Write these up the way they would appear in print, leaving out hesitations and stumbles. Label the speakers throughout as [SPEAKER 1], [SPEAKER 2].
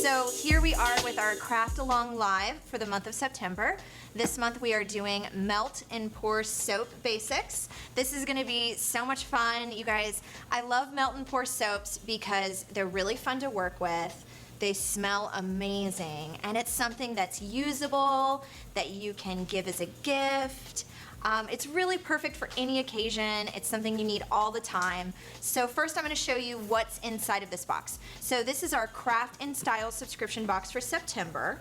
[SPEAKER 1] So here we are with our Craft Along Live for the month of September. This month we are doing Melt and Pour Soap Basics. This is gonna be so much fun. You guys, I love Melt and Pour soaps because they're really fun to work with. They smell amazing, and it's something that's usable, that you can give as a gift. It's really perfect for any occasion. It's something you need all the time. So first I'm gonna show you what's inside of this box. So this is our Craft in Style subscription box for September.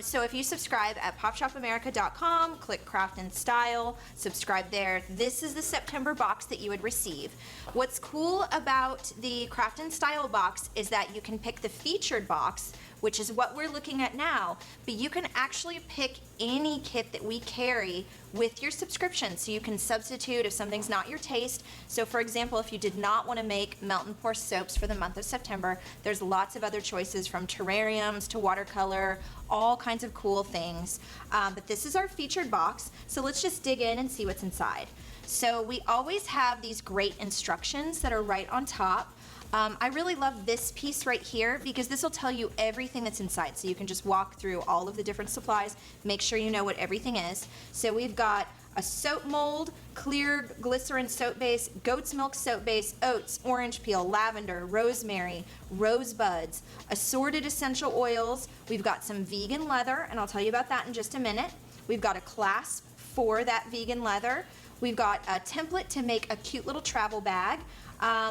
[SPEAKER 1] So if you subscribe at popshopamerica.com, click Craft in Style, subscribe there. This is the September box that you would receive. What's cool about the Craft in Style box is that you can pick the featured box, which is what we're looking at now, but you can actually pick any kit that we carry with your subscription. So you can substitute if something's not your taste. So for example, if you did not want to make Melt and Pour soaps for the month of September, there's lots of other choices from terrariums to watercolor, all kinds of cool things. But this is our featured box. So let's just dig in and see what's inside. So we always have these great instructions that are right on top. I really love this piece right here because this will tell you everything that's inside. So you can just walk through all of the different supplies, make sure you know what everything is. So we've got a soap mold, clear glycerin soap base, goat's milk soap base, oats, orange peel, lavender, rosemary, rosebuds, assorted essential oils. We've got some vegan leather, and I'll tell you about that in just a minute. We've got a clasp for that vegan leather. We've got a template to make a cute little travel bag.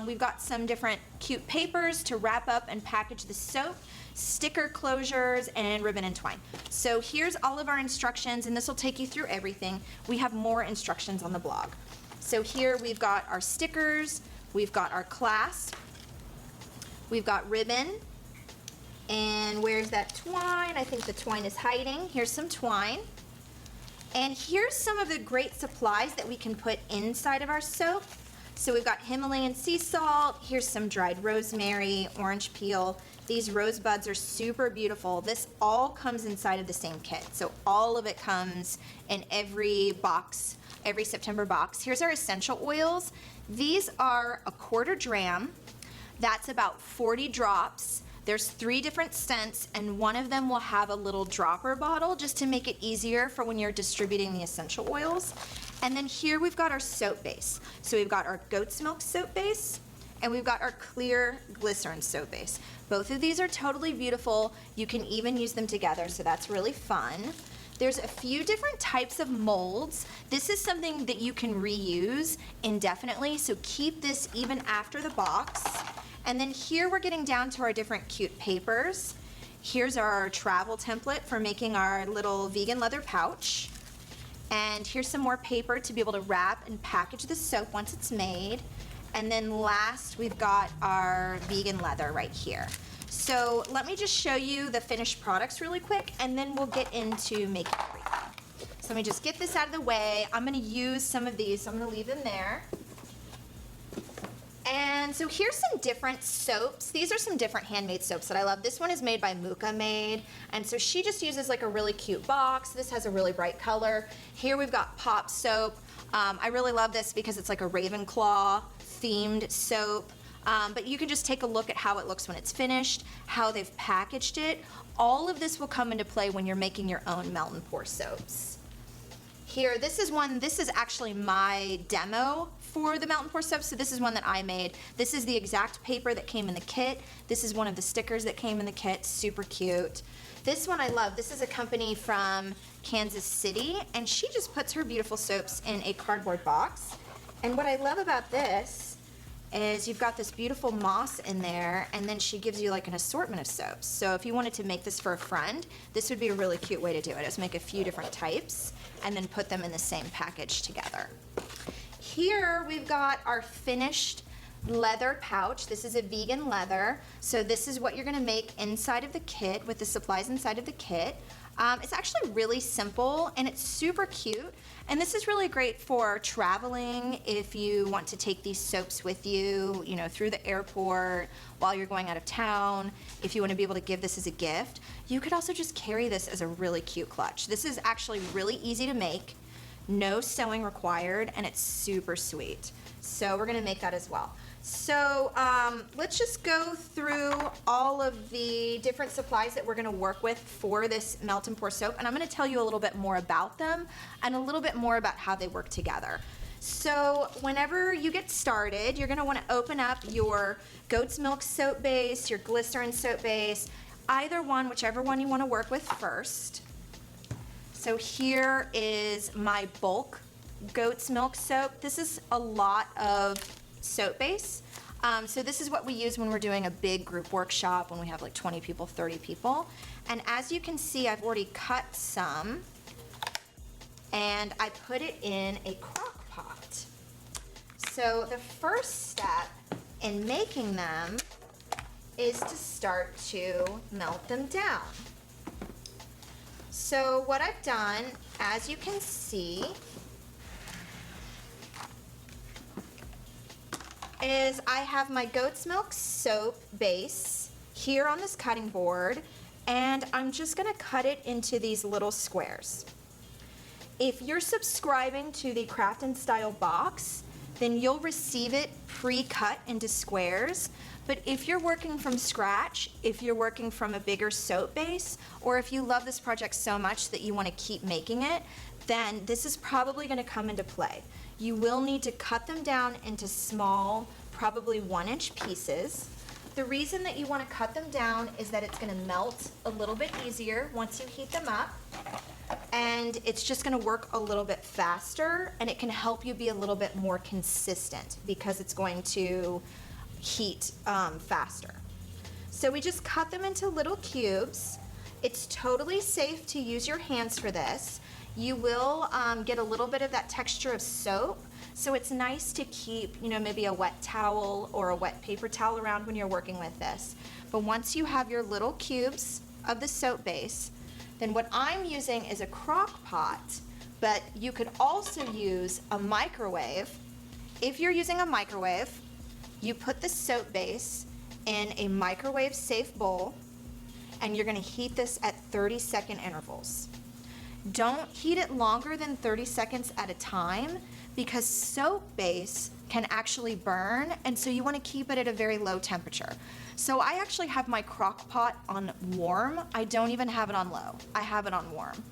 [SPEAKER 1] We've got some different cute papers to wrap up and package the soap, sticker closures, and ribbon and twine. So here's all of our instructions, and this will take you through everything. We have more instructions on the blog. So here we've got our stickers, we've got our clasp, we've got ribbon, and where's that twine? I think the twine is hiding. Here's some twine. And here's some of the great supplies that we can put inside of our soap. So we've got Himalayan sea salt, here's some dried rosemary, orange peel. These rosebuds are super beautiful. This all comes inside of the same kit. So all of it comes in every box, every September box. Here's our essential oils. These are a 1/4 dram. That's about 40 drops. There's 3 different scents, and one of them will have a little dropper bottle just to make it easier for when you're distributing the essential oils. And then here we've got our soap base. So we've got our goat's milk soap base, and we've got our clear glycerin soap base. Both of these are totally beautiful. You can even use them together, so that's really fun. There's a few different types of molds. This is something that you can reuse indefinitely, so keep this even after the box. And then here we're getting down to our different cute papers. Here's our travel template for making our little vegan leather pouch. And here's some more paper to be able to wrap and package the soap once it's made. And then last, we've got our vegan leather right here. So let me just show you the finished products really quick, and then we'll get into making everything. So let me just get this out of the way. I'm gonna use some of these, so I'm gonna leave them there. And so here's some different soaps. These are some different handmade soaps that I love. This one is made by Muka Made, and so she just uses like a really cute box. This has a really bright color. Here we've got Pop soap. I really love this because it's like a Ravenclaw themed soap. But you can just take a look at how it looks when it's finished, how they've packaged it. All of this will come into play when you're making your own Melt and Pour soaps. Here, this is actually my demo for the Melt and Pour soap, so this is one that I made. This is the exact paper that came in the kit. This is one of the stickers that came in the kit, super cute. This one I love. This is a company from Kansas City, and she just puts her beautiful soaps in a cardboard box. And what I love about this is you've got this beautiful moss in there, and then she gives you like an assortment of soaps. So if you wanted to make this for a friend, this would be a really cute way to do it, is make a few different types and then put them in the same package together. Here we've got our finished leather pouch. This is a vegan leather. So this is what you're gonna make inside of the kit with the supplies inside of the kit. It's actually really simple and it's super cute. And this is really great for traveling if you want to take these soaps with you, you know, through the airport while you're going out of town. If you want to be able to give this as a gift, you could also just carry this as a really cute clutch. This is actually really easy to make, no sewing required, and it's super sweet. So we're gonna make that as well. So let's just go through all of the different supplies that we're going to work with for this melt and pour soap, and I'm going to tell you a little bit more about them and a little bit more about how they work together. So whenever you get started, you're going to want to open up your goat's milk soap base, your glycerin soap base, either one, whichever one you want to work with first. So here is my bulk goat's milk soap. This is a lot of soap base. So this is what we use when we're doing a big group workshop, when we have like 20 people, 30 people. And as you can see, I've already cut some and I put it in a crock pot. So the first step in making them is to start to melt them down. So what I've done, as you can see, is I have my goat's milk soap base here on this cutting board, and I'm just gonna cut it into these little squares. If you're subscribing to the Craft and Style box, then you'll receive it pre-cut into squares. But if you're working from scratch, if you're working from a bigger soap base, or if you love this project so much that you want to keep making it, then this is probably going to come into play. You will need to cut them down into small, probably 1-inch pieces. The reason that you want to cut them down is that it's going to melt a little bit easier once you heat them up, and it's just going to work a little bit faster, and it can help you be a little bit more consistent because it's going to heat faster. So we just cut them into little cubes. It's totally safe to use your hands for this. You will get a little bit of that texture of soap, so it's nice to keep, you know, maybe a wet towel or a wet paper towel around when you're working with this. But once you have your little cubes of the soap base, then what I'm using is a crock pot, but you could also use a microwave. If you're using a microwave, you put the soap base in a microwave safe bowl, and you're gonna heat this at 30-second intervals. Don't heat it longer than 30 seconds at a time because soap base can actually burn, and so you want to keep it at a very low temperature. So I actually have my crock pot on warm. I don't even have it on low. I have it on warm.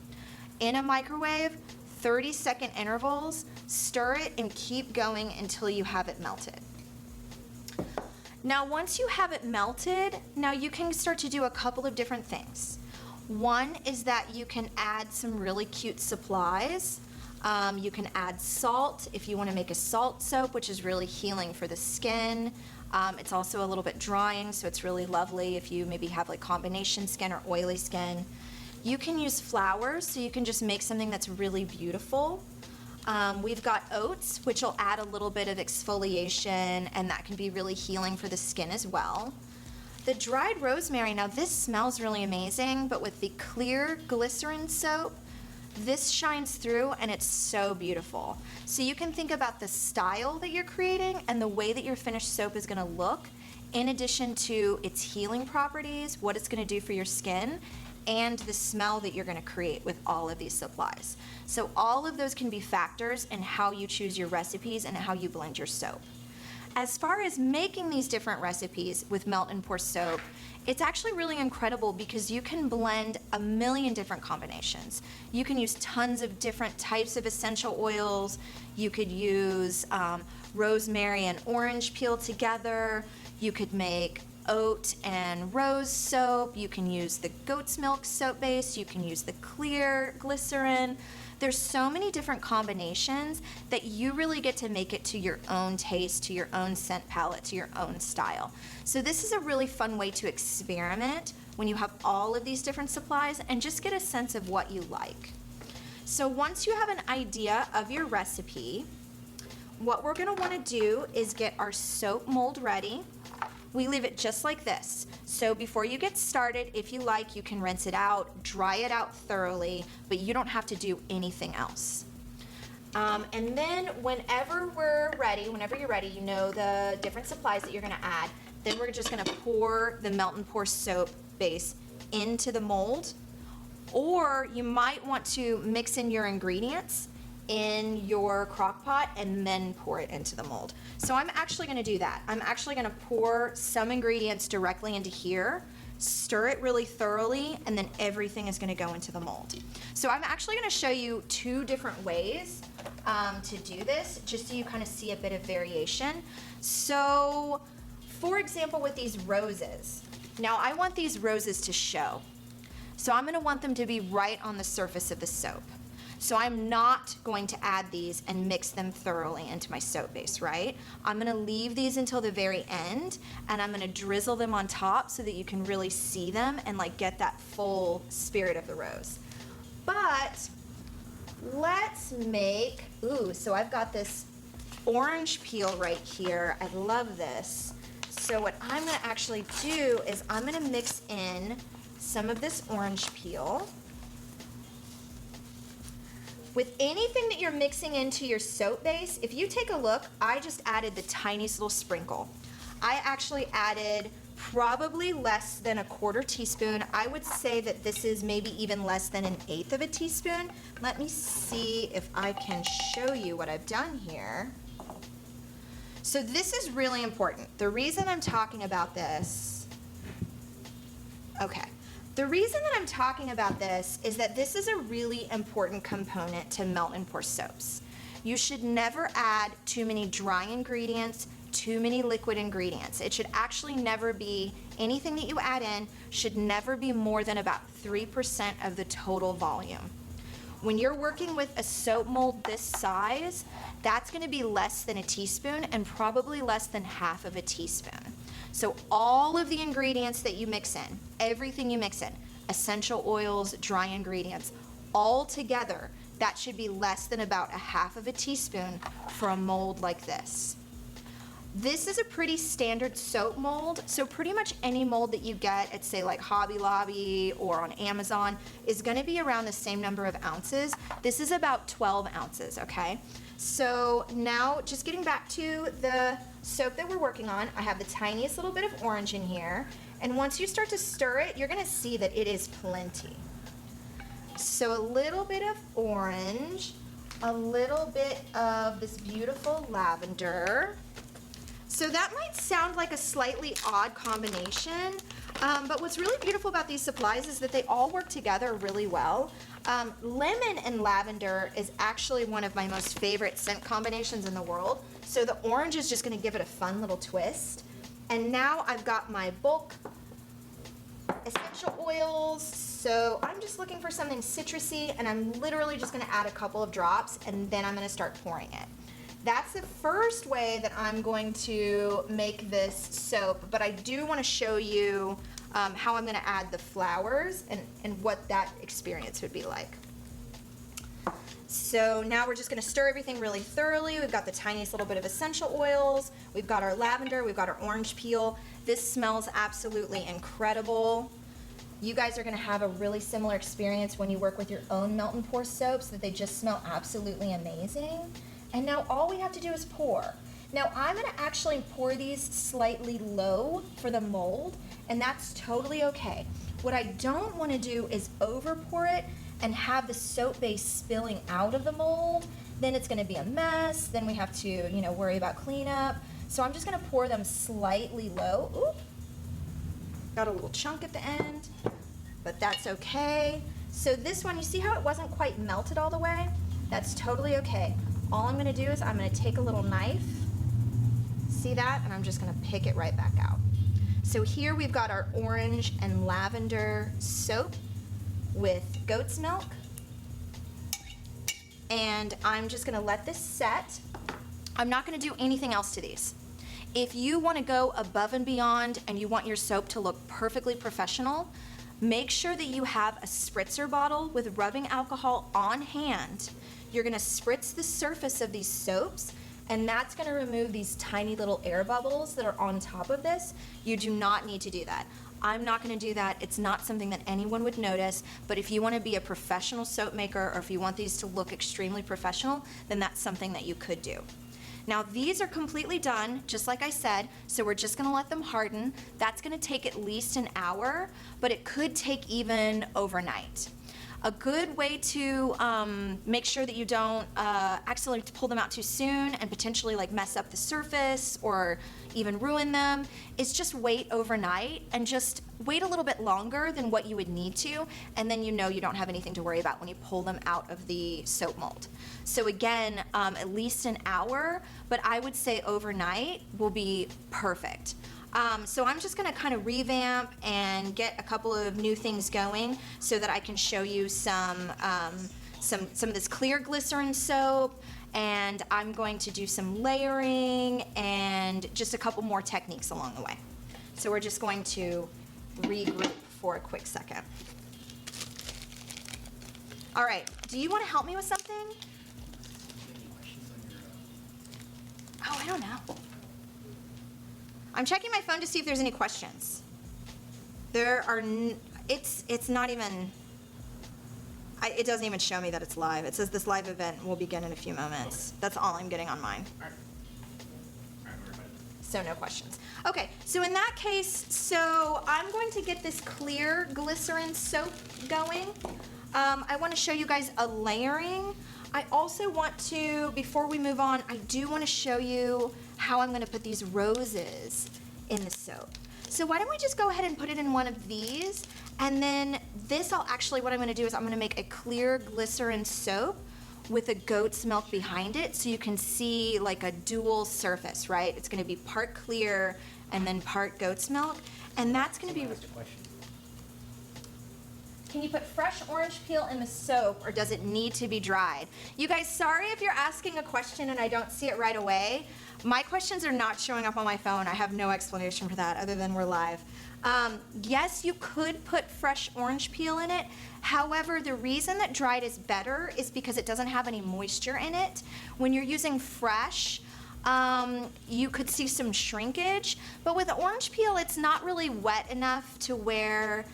[SPEAKER 1] In a microwave, 30-second intervals, stir it and keep going until you have it melted. Now once you have it melted, now you can start to do a couple of different things. One is that you can add some really cute supplies. You can add salt if you want to make a salt soap, which is really healing for the skin. It's also a little bit drying, so it's really lovely if you maybe have like combination skin or oily skin. You can use flowers, so you can just make something that's really beautiful. We've got oats, which will add a little bit of exfoliation, and that can be really healing for the skin as well. The dried rosemary, now this smells really amazing, but with the clear glycerin soap, this shines through and it's so beautiful. So you can think about the style that you're creating and the way that your finished soap is gonna look, in addition to its healing properties, what it's gonna do for your skin, and the smell that you're gonna create with all of these supplies. So all of those can be factors in how you choose your recipes and how you blend your soap. As far as making these different recipes with melt and pour soap, it's actually really incredible because you can blend a million different combinations. You can use tons of different types of essential oils. You could use rosemary and orange peel together. You could make oat and rose soap. You can use the goat's milk soap base. You can use the clear glycerin. There's so many different combinations that you really get to make it to your own taste, to your own scent palette, to your own style. So this is a really fun way to experiment when you have all of these different supplies and just get a sense of what you like. So once you have an idea of your recipe, what we're gonna wanna do is get our soap mold ready. We leave it just like this. So before you get started, if you like, you can rinse it out, dry it out thoroughly, but you don't have to do anything else. And then whenever you're ready, you know the different supplies that you're gonna add, then we're just gonna pour the melt and pour soap base into the mold, or you might want to mix in your ingredients in your crock pot and then pour it into the mold. So I'm actually gonna do that. I'm actually gonna pour some ingredients directly into here, stir it really thoroughly, and then everything is gonna go into the mold. So I'm actually gonna show you two different ways to do this, just so you kind of see a bit of variation. So, for example, with these roses, now I want these roses to show. So I'm gonna want them to be right on the surface of the soap. So I'm not going to add these and mix them thoroughly into my soap base, right? I'm gonna leave these until the very end, and I'm gonna drizzle them on top so that you can really see them and like get that full spirit of the rose. But let's make, so I've got this orange peel right here. I love this. So what I'm gonna actually do is I'm gonna mix in some of this orange peel. With anything that you're mixing into your soap base, if you take a look, I just added the tiniest little sprinkle. I actually added probably less than a quarter teaspoon. I would say that this is maybe even less than 1/8 of a teaspoon. Let me see if I can show you what I've done here. So this is really important. The reason I'm talking about this, the reason that I'm talking about this is that this is a really important component to melt and pour soaps. You should never add too many dry ingredients, too many liquid ingredients. It should actually never be, anything that you add in should never be more than about 3% of the total volume. When you're working with a soap mold this size, that's gonna be less than a teaspoon and probably less than half of a teaspoon. So all of the ingredients that you mix in, everything you mix in, essential oils, dry ingredients, all together, that should be less than about 1/2 of a teaspoon for a mold like this. This is a pretty standard soap mold, so pretty much any mold that you get at, say, like Hobby Lobby or on Amazon is gonna be around the same number of ounces. This is about 12 ounces, okay? So now, just getting back to the soap that we're working on, I have the tiniest little bit of orange in here, and once you start to stir it, you're gonna see that it is plenty. So a little bit of orange, a little bit of this beautiful lavender. So that might sound like a slightly odd combination, but what's really beautiful about these supplies is that they all work together really well. Lemon and lavender is actually one of my most favorite scent combinations in the world. So the orange is just gonna give it a fun little twist. And now I've got my bulk essential oils. So I'm just looking for something citrusy, and I'm literally just gonna add a couple of drops, and then I'm gonna start pouring it. That's the first way that I'm going to make this soap, but I do want to show you how I'm going to add the flowers and what that experience would be like. So now we're just going to stir everything really thoroughly. We've got the tiniest little bit of essential oils. We've got our lavender. We've got our orange peel. This smells absolutely incredible. You guys are going to have a really similar experience when you work with your own melt and pour soaps, that they just smell absolutely amazing. And now all we have to do is pour. Now I'm gonna actually pour these slightly low for the mold, and that's totally okay. What I don't wanna do is over pour it and have the soap base spilling out of the mold. Then it's gonna be a mess, then we have to, worry about cleanup. So I'm just gonna pour them slightly low. Oop. Got a little chunk at the end, but that's okay. So this one, you see how it wasn't quite melted all the way? That's totally okay. All I'm gonna do is I'm gonna take a little knife, see that? And I'm just gonna pick it right back out. So here we've got our orange and lavender soap with goat's milk. And I'm just gonna let this set. I'm not gonna do anything else to these. If you wanna go above and beyond and you want your soap to look perfectly professional, make sure that you have a spritzer bottle with rubbing alcohol on hand. You're gonna spritz the surface of these soaps, and that's gonna remove these tiny little air bubbles that are on top of this. You do not need to do that. I'm not gonna do that. It's not something that anyone would notice, but if you wanna be a professional soap maker, or if you want these to look extremely professional, then that's something that you could do. Now these are completely done, just like I said, so we're just gonna let them harden. That's gonna take at least an hour, but it could take even overnight. A good way to make sure that you don't accidentally pull them out too soon and potentially like mess up the surface or even ruin them is just wait overnight and just wait a little bit longer than what you would need to, and then you know you don't have anything to worry about when you pull them out of the soap mold. So again, at least an hour, but I would say overnight will be perfect. So I'm just gonna kind of revamp and get a couple of new things going so that I can show you some of this clear glycerin soap, and I'm going to do some layering and just a couple more techniques along the way. So we're just going to regroup for a quick second. All right, do you want to help me with something? Oh, I don't know. I'm checking my phone to see if there's any questions. There are, it's not even, it doesn't even show me that it's live. It says this live event will begin in a few moments. That's all I'm getting on mine.
[SPEAKER 2] All right. We're ready.
[SPEAKER 1] So no questions. Okay, so in that case, so I'm going to get this clear glycerin soap going. I want to show you guys a layering. I also want to, before we move on, I do want to show you how I'm going to put these roses in the soap. So why don't we just go ahead and put it in one of these, and then this what I'm going to do is I'm going to make a clear glycerin soap with a goat's milk behind it, so you can see like a dual surface, right? It's going to be part clear and then part goat's milk, and that's going to be.
[SPEAKER 2] Asked a question.
[SPEAKER 1] Can you put fresh orange peel in the soap, or does it need to be dried? You guys, sorry if you're asking a question and I don't see it right away. My questions are not showing up on my phone. I have no explanation for that other than we're live. Yes, you could put fresh orange peel in it. However, the reason that dried is better is because it doesn't have any moisture in it. When you're using fresh, you could see some shrinkage, but with orange peel, it's not really wet enough to where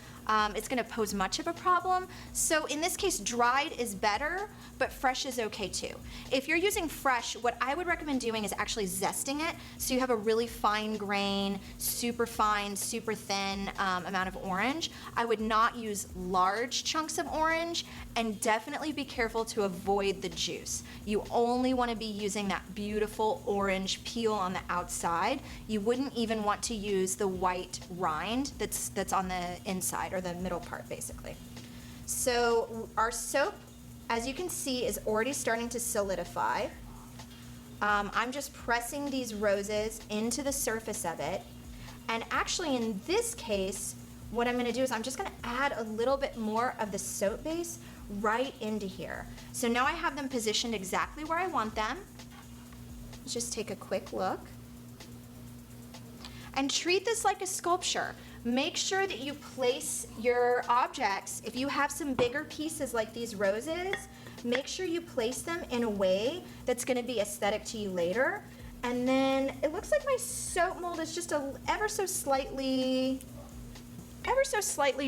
[SPEAKER 1] it's going to pose much of a problem. So in this case, dried is better, but fresh is okay too. If you're using fresh, what I would recommend doing is actually zesting it, so you have a really fine grain, super fine, super thin amount of orange. I would not use large chunks of orange, and definitely be careful to avoid the juice. You only want to be using that beautiful orange peel on the outside. You wouldn't even want to use the white rind that's on the inside, or the middle part basically. So our soap, as you can see, is already starting to solidify. I'm just pressing these roses into the surface of it. And actually in this case, what I'm going to do is I'm just going to add a little bit more of the soap base right into here. So now I have them positioned exactly where I want them. Let's just take a quick look. And treat this like a sculpture. Make sure that you place your objects, if you have some bigger pieces like these roses, make sure you place them in a way that's going to be aesthetic to you later. And then it looks like my soap mold is just ever so slightly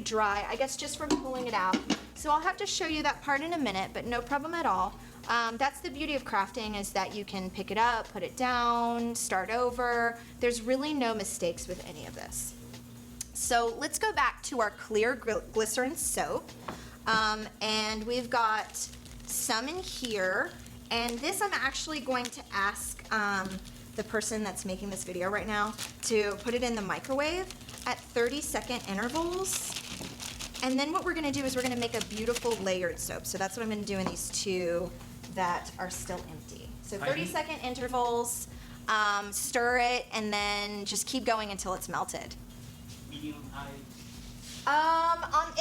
[SPEAKER 1] dry, I guess just from pulling it out. So I'll have to show you that part in a minute, but no problem at all. That's the beauty of crafting, is that you can pick it up, put it down, start over. There's really no mistakes with any of this. So let's go back to our clear glycerin soap. And we've got some in here. And this I'm actually going to ask the person that's making this video right now to put it in the microwave at 30-second intervals. And then what we're gonna do is we're gonna make a beautiful layered soap. So that's what I'm gonna do in these two that are still empty. So 30-second intervals, stir it, and then just keep going until it's melted.
[SPEAKER 2] Medium, high?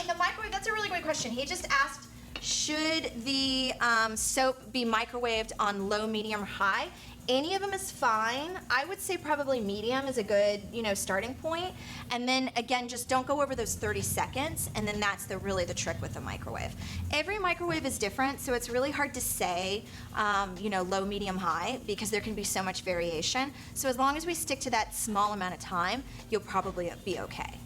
[SPEAKER 1] In the microwave, that's a really great question. He just asked, should the soap be microwaved on low, medium, or high? Any of them is fine. I would say probably medium is a good, starting point. And then again, just don't go over those 30 seconds. And then that's really the trick with the microwave. Every microwave is different, so it's really hard to say, low, medium, high, because there can be so much variation. So as long as we stick to that small amount of time, you'll probably be okay.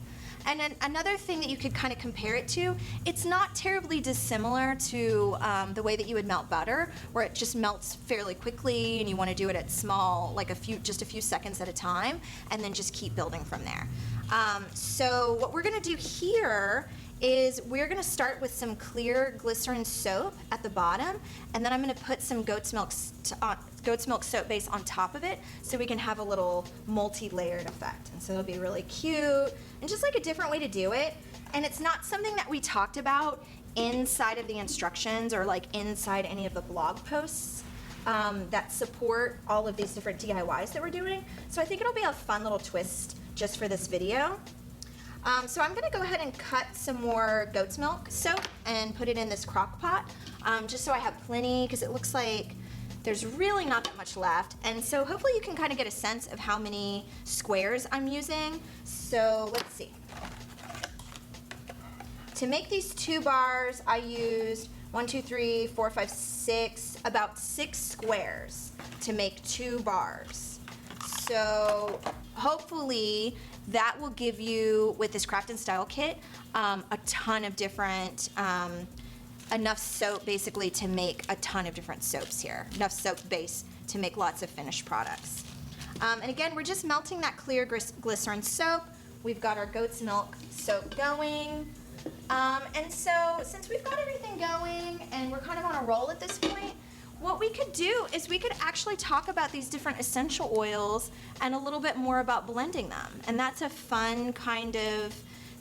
[SPEAKER 1] And then another thing that you could kind of compare it to, it's not terribly dissimilar to the way that you would melt butter, where it just melts fairly quickly and you want to do it at small, like just a few seconds at a time, and then just keep building from there. So what we're going to do here is we're gonna start with some clear glycerin soap at the bottom, and then I'm gonna put some goat's milk soap base on top of it so we can have a little multi-layered effect. And so it'll be really cute and just like a different way to do it. And it's not something that we talked about inside of the instructions or like inside any of the blog posts that support all of these different DIYs that we're doing. So I think it'll be a fun little twist just for this video. So I'm gonna go ahead and cut some more goat's milk soap and put it in this crock pot, just so I have plenty, because it looks like there's really not that much left. And so hopefully you can kind of get a sense of how many squares I'm using. So let's see. To make these 2 bars, I used 1, 2, 3, 4, 5, 6, about 6 squares to make 2 bars. So hopefully that will give you, with this Craft and Style kit, a ton of different, enough soap basically to make a ton of different soaps here. Enough soap base to make lots of finished products. And again, we're just melting that clear glycerin soap. We've got our goat's milk soap going. And so since we've got everything going and we're kind of on a roll at this point, what we could do is we could actually talk about these different essential oils and a little bit more about blending them. And that's a fun kind of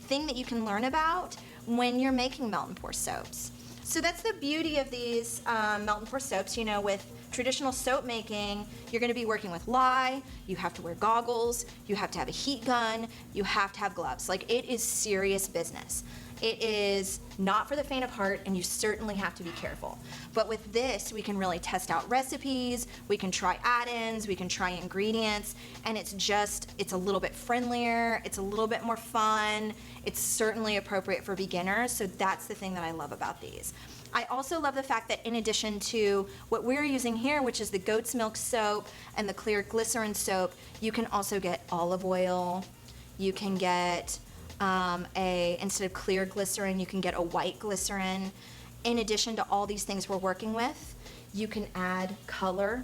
[SPEAKER 1] thing that you can learn about when you're making melt and pour soaps. So that's the beauty of these melt and pour soaps. You know, with traditional soap making, you're going to be working with lye, you have to wear goggles, you have to have a heat gun, you have to have gloves. Like, it is serious business. It is not for the faint of heart, and you certainly have to be careful. But with this, we can really test out recipes, we can try add-ins, we can try ingredients, and it's a little bit friendlier, it's a little bit more fun, it's certainly appropriate for beginners, so that's the thing that I love about these. I also love the fact that in addition to what we're using here, which is the goat's milk soap and the clear glycerin soap, you can also get olive oil, you can get instead of clear glycerin, you can get a white glycerin. In addition to all these things we're working with, you can add color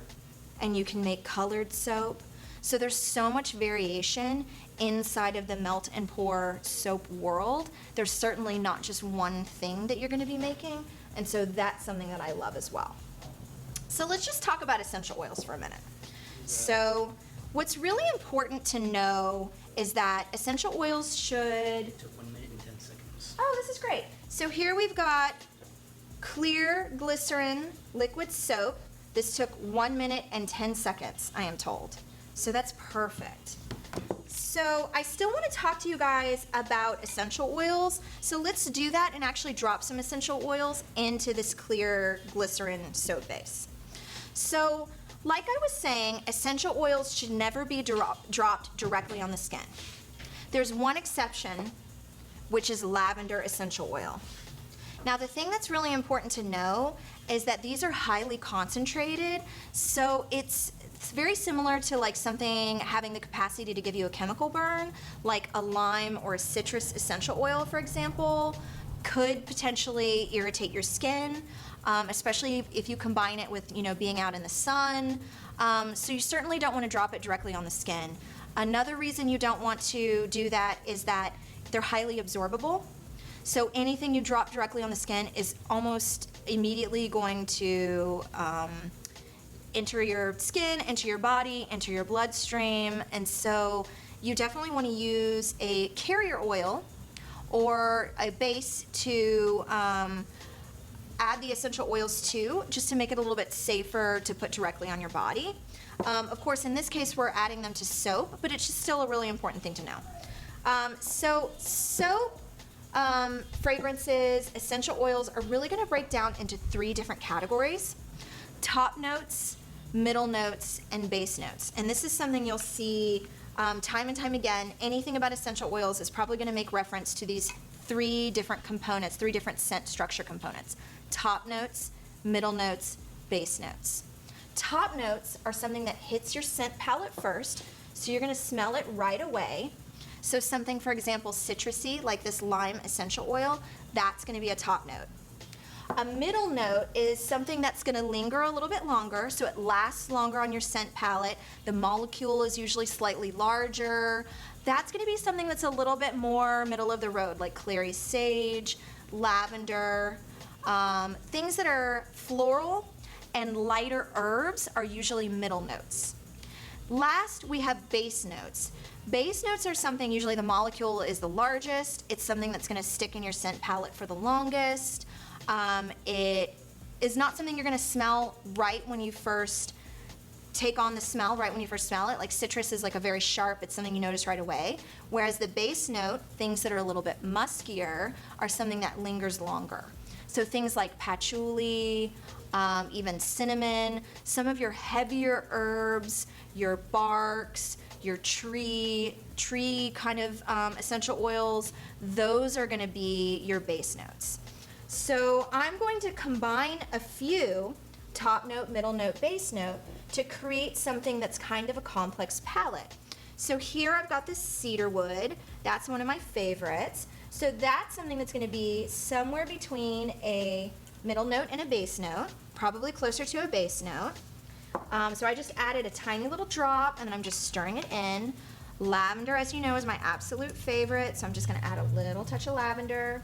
[SPEAKER 1] and you can make colored soap. So there's so much variation inside of the melt and pour soap world. There's certainly not just one thing that you're going to be making, and so that's something that I love as well. So let's just talk about essential oils for a minute. So what's really important to know is that essential oils should...
[SPEAKER 2] It took 1 minute and 10 seconds.
[SPEAKER 1] Oh, this is great. So here we've got clear glycerin liquid soap. This took 1 minute and 10 seconds, I am told. So that's perfect. So I still want to talk to you guys about essential oils. So let's do that and actually drop some essential oils into this clear glycerin soap base. So like I was saying, essential oils should never be dropped directly on the skin. There's one exception, which is lavender essential oil. Now, the thing that's really important to know is that these are highly concentrated, so it's very similar to like something having the capacity to give you a chemical burn, like a lime or a citrus essential oil, for example, could potentially irritate your skin. Especially if you combine it with, being out in the sun. So you certainly don't want to drop it directly on the skin. Another reason you don't want to do that is that they're highly absorbable. So anything you drop directly on the skin is almost immediately going to enter your skin, enter your body, enter your bloodstream. And so you definitely want to use a carrier oil or a base to add the essential oils to, just to make it a little bit safer to put directly on your body. Of course, in this case, we're adding them to soap, but it's just still a really important thing to know. So soap, fragrances, essential oils are really going to break down into 3 different categories: top notes, middle notes, and base notes. And this is something you'll see time and time again. Anything about essential oils is probably going to make reference to these 3 different components, 3 different scent structure components: top notes, middle notes, base notes. Top notes are something that hits your scent palette first, so you're going to smell it right away. So something, for example, citrusy, like this lime essential oil, that's going to be a top note. A middle note is something that's going to linger a little bit longer, so it lasts longer on your scent palette. The molecule is usually slightly larger. That's going to be something that's a little bit more middle of the road, like clary sage, lavender. Things that are floral and lighter herbs are usually middle notes. Last, we have base notes. Base notes are something, usually the molecule is the largest. It's something that's going to stick in your scent palette for the longest. It is not something you're going to smell right when you first take on the smell, right when you first smell it. Like citrus is like a very sharp, it's something you notice right away. Whereas the base note, things that are a little bit muskier, are something that lingers longer. So things like patchouli, even cinnamon, some of your heavier herbs, your barks, your tree kind of essential oils, those are going to be your base notes. So I'm going to combine a few top note, middle note, base note to create something that's kind of a complex palette. So here I've got this cedarwood. That's one of my favorites. So that's something that's going to be somewhere between a middle note and a base note, probably closer to a base note. So I just added a tiny little drop and then I'm just stirring it in. Lavender, as you know, is my absolute favorite, so I'm just going to add a little touch of lavender.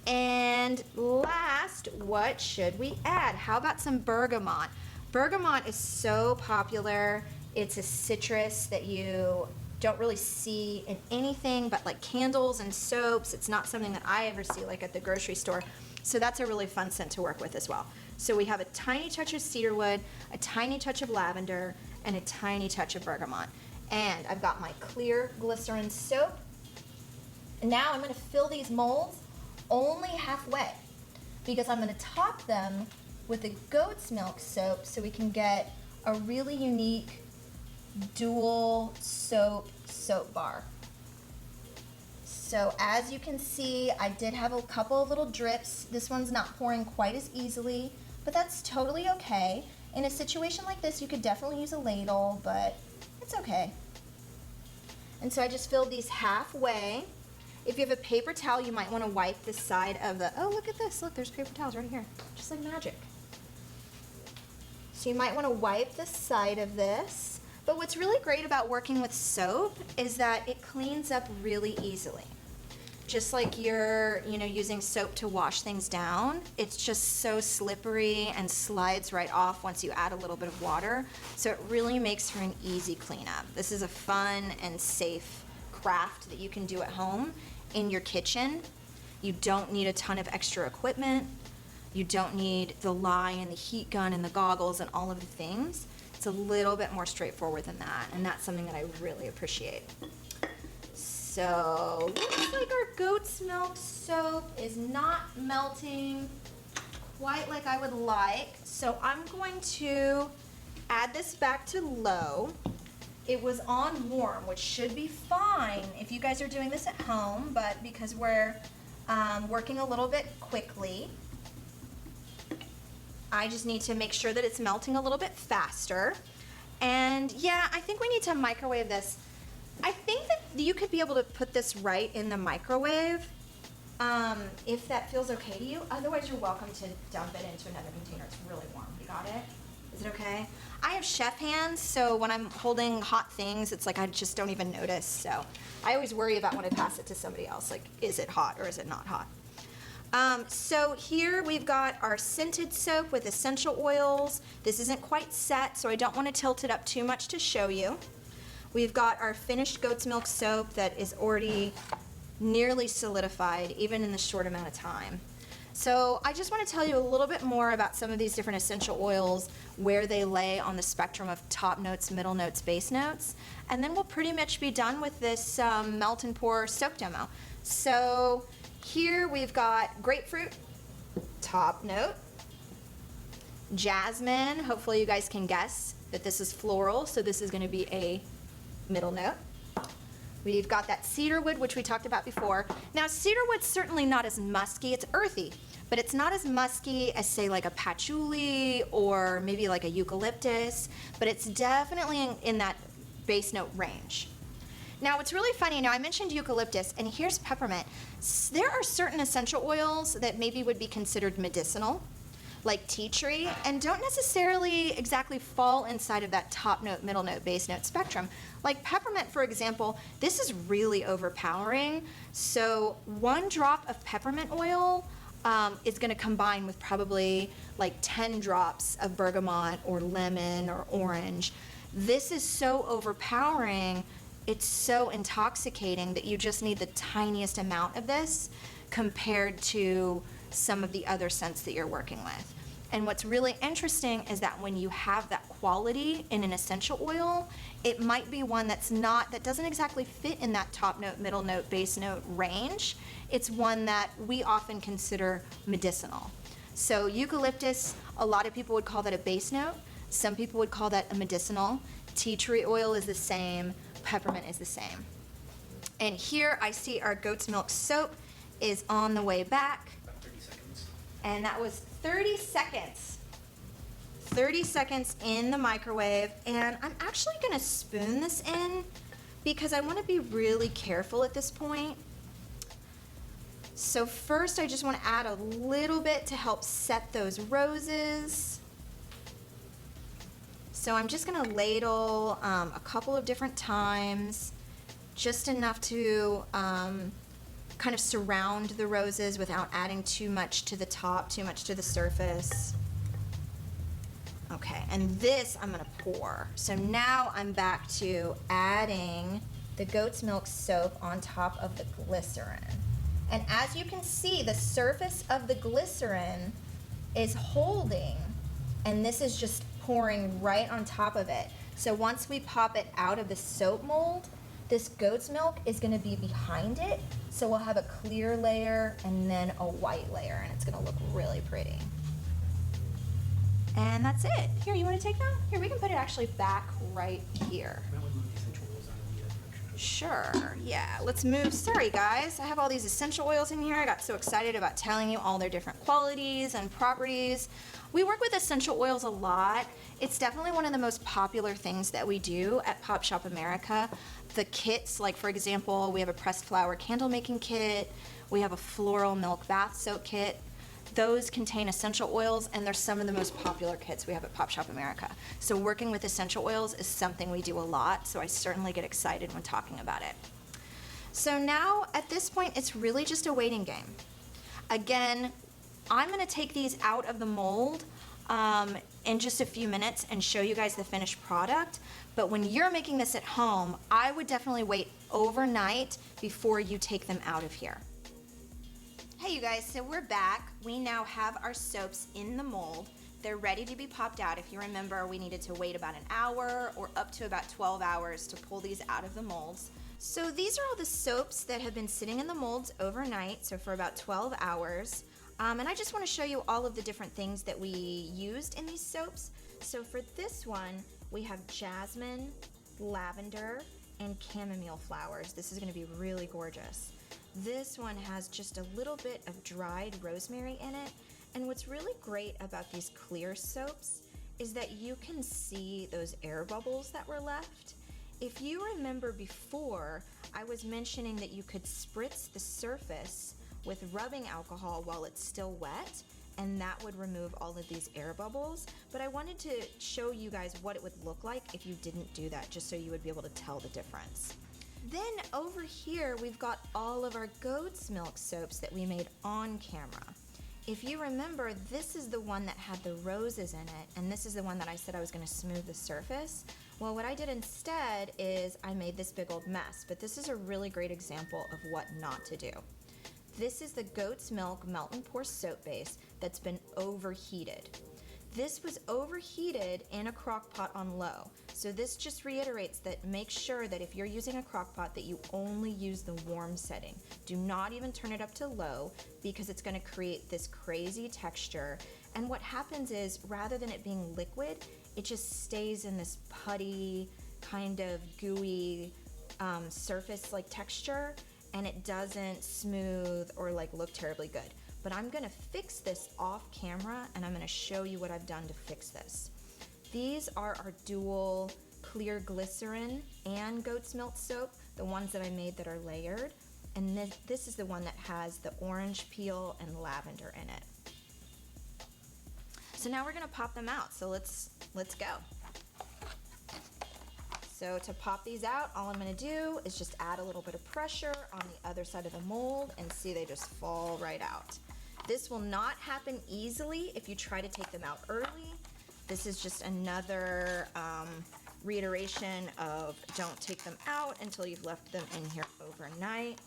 [SPEAKER 1] And last, what should we add? How about some bergamot? Bergamot is so popular. It's a citrus that you don't really see in anything but like candles and soaps. It's not something that I ever see like at the grocery store. So that's a really fun scent to work with as well. So we have a tiny touch of cedarwood, a tiny touch of lavender, and a tiny touch of bergamot. And I've got my clear glycerin soap. And now I'm going to fill these molds only halfway because I'm going to top them with a goat's milk soap so we can get a really unique dual soap bar. So as you can see, I did have a couple of little drips. This one's not pouring quite as easily, but that's totally okay. In a situation like this, you could definitely use a ladle, but it's okay. And so I just filled these halfway. If you have a paper towel, you might want to wipe the side of the, oh, look at this. Look, there's paper towels right here. Just like magic. So you might want to wipe the side of this. But what's really great about working with soap is that it cleans up really easily. Just like you're, using soap to wash things down, it's just so slippery and slides right off once you add a little bit of water. So it really makes for an easy cleanup. This is a fun and safe craft that you can do at home in your kitchen. You don't need a ton of extra equipment. You don't need the lye and the heat gun and the goggles and all of the things. It's a little bit more straightforward than that, and that's something that I really appreciate. So, looks like our goat's milk soap is not melting quite like I would like. So I'm going to add this back to low. It was on warm, which should be fine if you guys are doing this at home, but because we're working a little bit quickly, I just need to make sure that it's melting a little bit faster. And yeah, I think we need to microwave this. I think that you could be able to put this right in the microwave if that feels okay to you. Otherwise, you're welcome to dump it into another container. It's really warm. You got it? Is it okay? I have chef hands, so when I'm holding hot things, it's like I just don't even notice. So I always worry about when I pass it to somebody else, like, is it hot or is it not hot? So here we've got our scented soap with essential oils. This isn't quite set, so I don't want to tilt it up too much to show you. We've got our finished goat's milk soap that is already nearly solidified, even in this short amount of time. So I just want to tell you a little bit more about some of these different essential oils, where they lay on the spectrum of top notes, middle notes, base notes, and then we'll pretty much be done with this melt and pour soap demo. So here we've got grapefruit, top note, jasmine. Hopefully you guys can guess that this is floral, so this is going to be a middle note. We've got that cedarwood, which we talked about before. Now, cedarwood's certainly not as musky. It's earthy, but it's not as musky as, say, like a patchouli or maybe like a eucalyptus, but it's definitely in that base note range. Now, what's really funny, now I mentioned eucalyptus, and here's peppermint. There are certain essential oils that maybe would be considered medicinal, like tea tree, and don't necessarily exactly fall inside of that top note, middle note, base note spectrum. Like peppermint, for example, this is really overpowering. So 1 drop of peppermint oil is gonna combine with probably like 10 drops of bergamot or lemon or orange. This is so overpowering, it's so intoxicating that you just need the tiniest amount of this compared to some of the other scents that you're working with. And what's really interesting is that when you have that quality in an essential oil, it might be one that doesn't exactly fit in that top note, middle note, base note range. It's one that we often consider medicinal. So eucalyptus, a lot of people would call that a base note. Some people would call that a medicinal. Tea tree oil is the same. Peppermint is the same. And here I see our goat's milk soap is on the way back.
[SPEAKER 2] About 30 seconds.
[SPEAKER 1] And that was 30 seconds. 30 seconds in the microwave. And I'm actually gonna spoon this in because I wanna be really careful at this point. So first I just wanna add a little bit to help set those roses. So I'm just gonna ladle a couple of different times, just enough to kind of surround the roses without adding too much to the top, too much to the surface. Okay, and this I'm gonna pour. So now I'm back to adding the goat's milk soap on top of the glycerin. And as you can see, the surface of the glycerin is holding, and this is just pouring right on top of it. So once we pop it out of the soap mold, this goat's milk is gonna be behind it, so we'll have a clear layer and then a white layer, and it's gonna look really pretty. And that's it. Here, you wanna take that? Here, we can put it actually back right here.
[SPEAKER 2] I would move the essential oils out of the production.
[SPEAKER 1] Sure, yeah, let's move. Sorry guys, I have all these essential oils in here. I got so excited about telling you all their different qualities and properties. We work with essential oils a lot. It's definitely one of the most popular things that we do at Pop Shop America. The kits, like for example, we have a pressed flower candle making kit, we have a floral milk bath soak kit. Those contain essential oils, and they're some of the most popular kits we have at Pop Shop America. So working with essential oils is something we do a lot, so I certainly get excited when talking about it. So now, at this point, it's really just a waiting game. Again, I'm gonna take these out of the mold in just a few minutes and show you guys the finished product. But when you're making this at home, I would definitely wait overnight before you take them out of here. Hey you guys, so we're back. We now have our soaps in the mold. They're ready to be popped out. If you remember, we needed to wait about an hour or up to about 12 hours to pull these out of the molds. So these are all the soaps that have been sitting in the molds overnight, so for about 12 hours. And I just want to show you all of the different things that we used in these soaps. So for this one, we have jasmine, lavender, and chamomile flowers. This is going to be really gorgeous. This one has just a little bit of dried rosemary in it. And what's really great about these clear soaps is that you can see those air bubbles that were left. If you remember before, I was mentioning that you could spritz the surface with rubbing alcohol while it's still wet, and that would remove all of these air bubbles. But I wanted to show you guys what it would look like if you didn't do that, just so you would be able to tell the difference. Then over here, we've got all of our goat's milk soaps that we made on camera. If you remember, this is the one that had the roses in it, and this is the one that I said I was gonna smooth the surface. Well, what I did instead is I made this big old mess, but this is a really great example of what not to do. This is the goat's milk melt and pour soap base that's been overheated. This was overheated in a crock pot on low. So this just reiterates that make sure that if you're using a crock pot that you only use the warm setting. Do not even turn it up to low because it's gonna create this crazy texture. And what happens is rather than it being liquid, it just stays in this putty, kind of gooey surface like texture, and it doesn't smooth or like look terribly good. But I'm gonna fix this off camera and I'm gonna show you what I've done to fix this. These are our dual clear glycerin and goat's milk soap.
[SPEAKER 3] the ones that I made that are layered. And this is the one that has the orange peel and lavender in it. So now we're gonna pop them out. So let's go. So to pop these out, all I'm gonna do is just add a little bit of pressure on the other side of the mold and see they just fall right out. This will not happen easily if you try to take them out early. This is just another reiteration of don't take them out until you've left them in here overnight.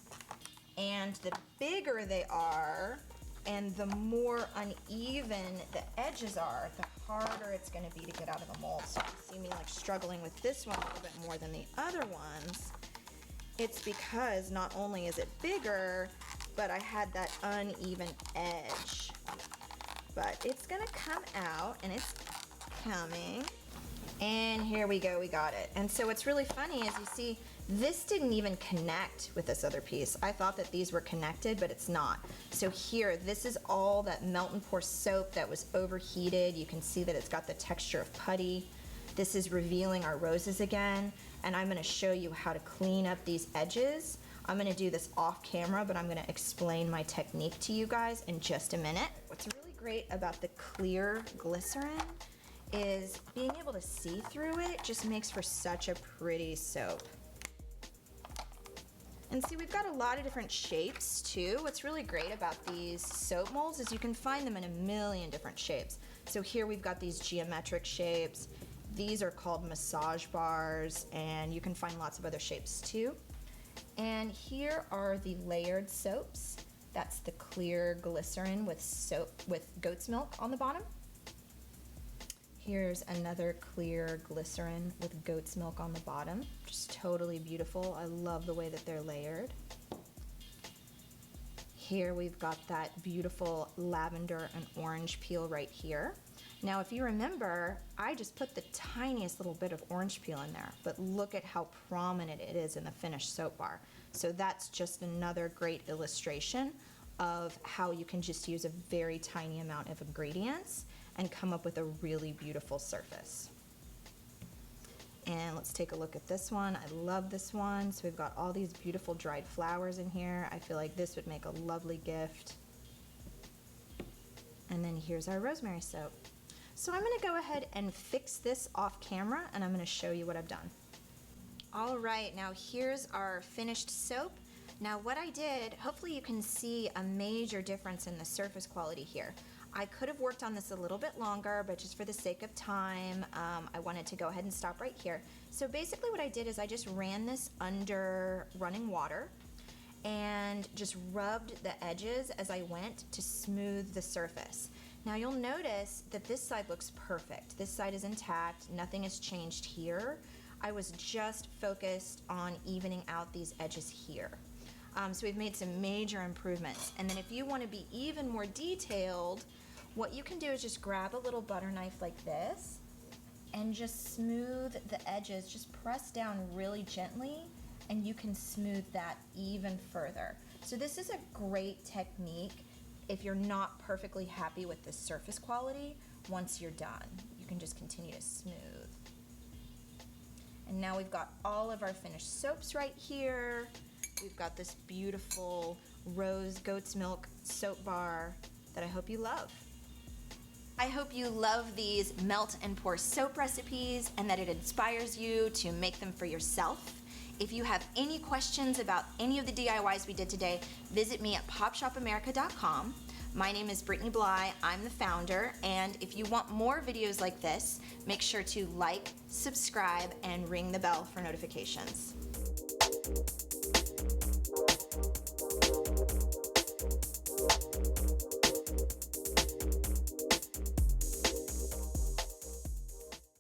[SPEAKER 3] And the bigger they are and the more uneven the edges are, the harder it's gonna be to get out of the mold. So you see me like struggling with this one a little bit more than the other ones. It's because not only is it bigger, but I had that uneven edge. But it's gonna come out, and it's coming. And here we go, we got it. And so what's really funny is you see, this didn't even connect with this other piece. I thought that these were connected, but it's not. So here, this is all that melt and pour soap that was overheated. You can see that it's got the texture of putty. This is revealing our roses again, and I'm gonna show you how to clean up these edges. I'm gonna do this off camera, but I'm gonna explain my technique to you guys in just a minute. What's really great about the clear glycerin is being able to see through it just makes for such a pretty soap. And see, we've got a lot of different shapes too. What's really great about these soap molds is you can find them in a million different shapes. So here we've got these geometric shapes. These are called massage bars, and you can find lots of other shapes too. And here are the layered soaps. That's the clear glycerin with goat's milk on the bottom. Here's another clear glycerin with goat's milk on the bottom. Just totally beautiful. I love the way that they're layered. Here we've got that beautiful lavender and orange peel right here. Now, if you remember, I just put the tiniest little bit of orange peel in there, but look at how prominent it is in the finished soap bar. So that's just another great illustration of how you can just use a very tiny amount of ingredients and come up with a really beautiful surface. And let's take a look at this one. I love this one. So we've got all these beautiful dried flowers in here. I feel like this would make a lovely gift. And then here's our rosemary soap. So I'm gonna go ahead and fix this off camera, and I'm gonna show you what I've done. All right, now here's our finished soap. Now what I did, hopefully you can see a major difference in the surface quality here. I could have worked on this a little bit longer, but just for the sake of time, I wanted to go ahead and stop right here. So basically what I did is I just ran this under running water and just rubbed the edges as I went to smooth the surface. Now you'll notice that this side looks perfect. This side is intact, nothing has changed here. I was just focused on evening out these edges here. So we've made some major improvements. And then if you want to be even more detailed, what you can do is just grab a little butter knife like this and just smooth the edges. Just press down really gently and you can smooth that even further. So this is a great technique if you're not perfectly happy with the surface quality. Once you're done, you can just continue to smooth. And now we've got all of our finished soaps right here. We've got this beautiful rose goat's milk soap bar that I hope you love.
[SPEAKER 1] I hope you love these melt and pour soap recipes and that it inspires you to make them for yourself. If you have any questions about any of the DIYs we did today, visit me at popshopamerica.com. My name is Brittany Bly, I'm the founder, and if you want more videos like this, make sure to like, subscribe, and ring the bell for notifications.